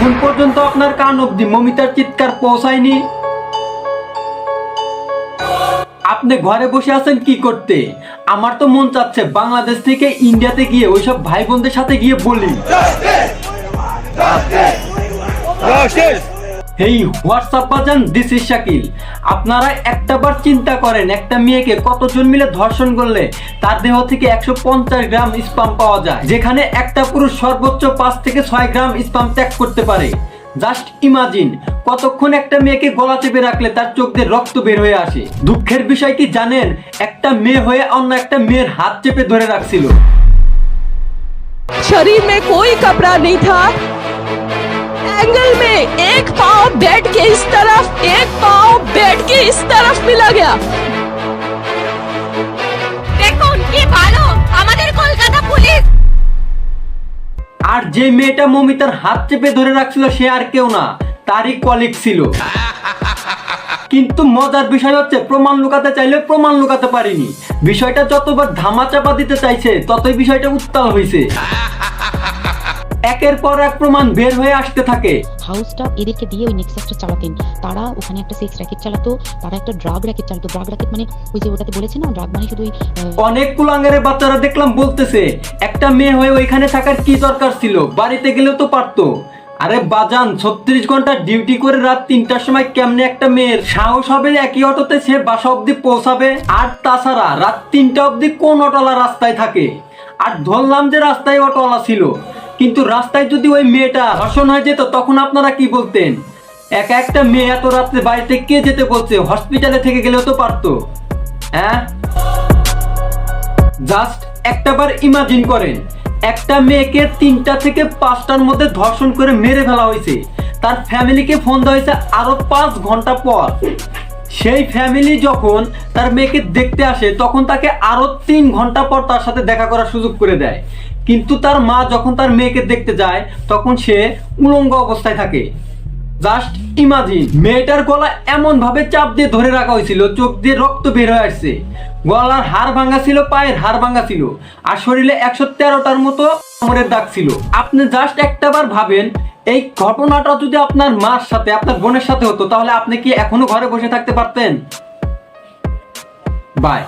এখন পর্যন্ত আপনার কান অবধি মমিতার চিৎকার পৌঁছায়নি? আপনি ঘরে বসে আছেন কি করতে? আমার তো মন চাচ্ছে বাংলাদেশ থেকে ইন্ডিয়াতে গিয়ে ওইসব ভাই বোনদের সাথে গিয়ে বলি, এই হোয়াটসঅ্যাপ বাজান, দিস ইজ শাকিল। আপনারা একটাবার চিন্তা করেন, একটা মেয়েকে কতজন মিলে ধর্ষণ করলে তার দেহ থেকে 150 গ্রাম স্পাম পাওয়া যায়, যেখানে একটা পুরুষ সর্বোচ্চ 5 থেকে 6 গ্রাম স্পাম ত্যাগ করতে পারে। জাস্ট ইমাজিন কতক্ষণ একটা মেয়েকে গলা চেপে রাখলে তার চোখ দিয়ে রক্ত বের হয়ে আসে। দুঃখের বিষয় কি জানেন, একটা মেয়ে হয়ে অন্য একটা মেয়ের হাত চেপে ধরে রাখছিল। शरीर में कोई कपड़ा नहीं था, एंगल में एक पाँव बेड के इस तरफ, एक पाँव बेड के इस तरफ मिला गया। দেখুন কি ভালো আমাদের কলকাতা পুলিশ। আর যে মেয়েটা মমিতার হাত চেপে ধরে রাখছিল সে আর কেউ না, তারই কলিগ ছিল। কিন্তু মজার বিষয় হচ্ছে প্রমাণ লুকাতে চাইলে প্রমাণ লুকাতে পারিনি। বিষয়টা যতবার ধামাচাপা দিতে চাইছে ততই বিষয়টা উত্তাল হয়েছে। একের পর এক প্রমাণ বের হয়ে আসতে থাকে। হাউসটা এদেরকে দিয়ে ওই নেক্সাসটা চালাতেন, তারা ওখানে একটা সেক্স র্যাকেট চালাতো, তারা একটা ড্রাগ র্যাকেট চালাতো। ড্রাগ র্যাকেট মানে ওই যে ওটাতে বলেছে না, ড্রাগ মানে শুধু ওই অনেক কুলাঙ্গারের বাচ্চারা দেখলাম বলতেছে একটা মেয়ে হয়ে ওইখানে থাকার কি দরকার ছিল, বাড়িতে গেলেও তো পারতো। আরে বাজান, 36 ঘন্টা ডিউটি করে রাত 3টার সময় কেমনে একটা মেয়ের সাহস হবে একই অটোতে সে বাসা অবধি পৌঁছাবে? আর তাছাড়া রাত 3টা অবধি কোন অটোওয়ালা রাস্তায় থাকে? আর ধরলাম যে রাস্তায় অটোওয়ালা ছিল, কিন্তু রাস্তায় যদি ওই মেয়েটা ধর্ষণ হয়ে যেত তখন আপনারা কি বলতেন? একা একটা মেয়ে এত রাত্রে বাড়িতে কে যেতে বলছে? হসপিটালে থেকে গেলেও তো পারতো। হ্যাঁ, জাস্ট একটাবার ইমাজিন করেন, একটা মেয়েকে 3টা থেকে 5টার মধ্যে ধর্ষণ করে মেরে ফেলা হয়েছে। তার ফ্যামিলিকে ফোন দেওয়া হয়েছে আরো 5 ঘন্টা পর। সেই ফ্যামিলি যখন তার মেয়েকে দেখতে আসে তখন তাকে আরো 3 ঘন্টা পর তার সাথে দেখা করার সুযোগ করে দেয়। কিন্তু তার মা যখন তার মেয়েকে দেখতে যায় তখন সে উলঙ্গ অবস্থায় থাকে। জাস্ট ইমাজিন, মেয়েটার গলা এমন ভাবে চাপ দিয়ে ধরে রাখা হয়েছিল, চোখ দিয়ে রক্ত বের হয়ে আসছে, গলার হাড় ভাঙা ছিল, পায়ের হাড় ভাঙা ছিল, আর শরীরে 113টার মতো কামড়ের দাগ ছিল। আপনি জাস্ট একটাবার ভাবেন, এই ঘটনাটা যদি আপনার মার সাথে, আপনার বোনের সাথে হতো তাহলে আপনি কি এখনো ঘরে বসে থাকতে পারতেন? বাই।